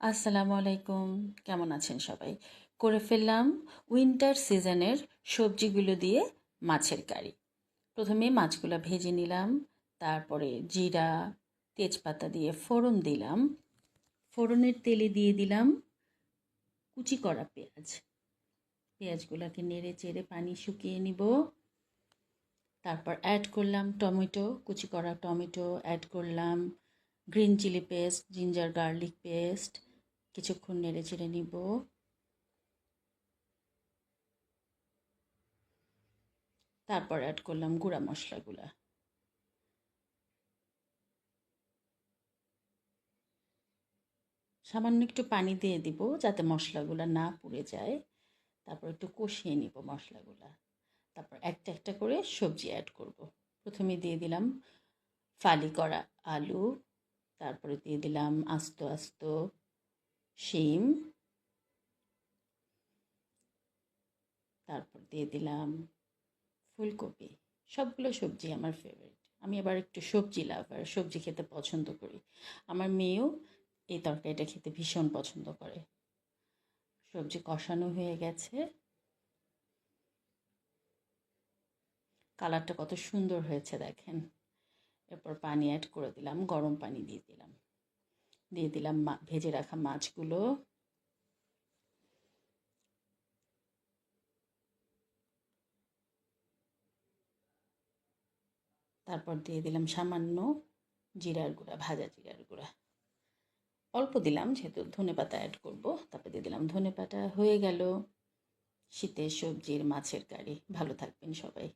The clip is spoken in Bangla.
আসসালামু আলাইকুম। কেমন আছেন সবাই? করে ফেললাম উইন্টার সিজনের সবজিগুলো দিয়ে মাছের কারি। প্রথমে মাছগুলো ভেজে নিলাম, তারপরে জিরা তেজপাতা দিয়ে ফোড়ন দিলাম। ফোড়নের তেলে দিয়ে দিলাম কুচি করা পেঁয়াজ। পেঁয়াজগুলোকে নেড়ে চেড়ে পানি শুকিয়ে নিব। তারপর অ্যাড করলাম টমেটো, কুচি করা টমেটো অ্যাড করলাম, green chilli paste, ginger garlic paste. কিছুক্ষণ নেড়ে চেড়ে নিব। তারপর অ্যাড করলাম গুঁড়া মশলাগুলা। সামান্য একটু পানি দিয়ে দিব যাতে মশলাগুলা না পুড়ে যায়। তারপর একটু কষিয়ে নিব মশলাগুলা। তারপর একটা একটা করে সবজি অ্যাড করব। প্রথমে দিয়ে দিলাম ফালি করা আলু, তারপরে দিয়ে দিলাম আস্ত আস্ত শিম, তারপর দিয়ে দিলাম ফুলকপি। সবগুলো সবজি আমার ফেভারিট। আমি আবার একটু সবজি লাভার, সবজি খেতে পছন্দ করি। আমার মেয়েও এই তরকারিটা খেতে ভীষণ পছন্দ করে। সবজি কষানো হয়ে গেছে। কালারটা কত সুন্দর হয়েছে দেখেন। এরপর পানি অ্যাড করে দিলাম, গরম পানি দিয়ে দিলাম। দিয়ে দিলাম ভেজে রাখা মাছগুলো। তারপর দিয়ে দিলাম সামান্য জিরার গুঁড়া, ভাজা জিরার গুঁড়া। অল্প দিলাম যেহেতু ধনেপাতা অ্যাড করব। তারপর দিয়ে দিলাম ধনেপাতা। হয়ে গেল শীতের সবজির মাছের কারি। ভালো থাকবেন সবাই।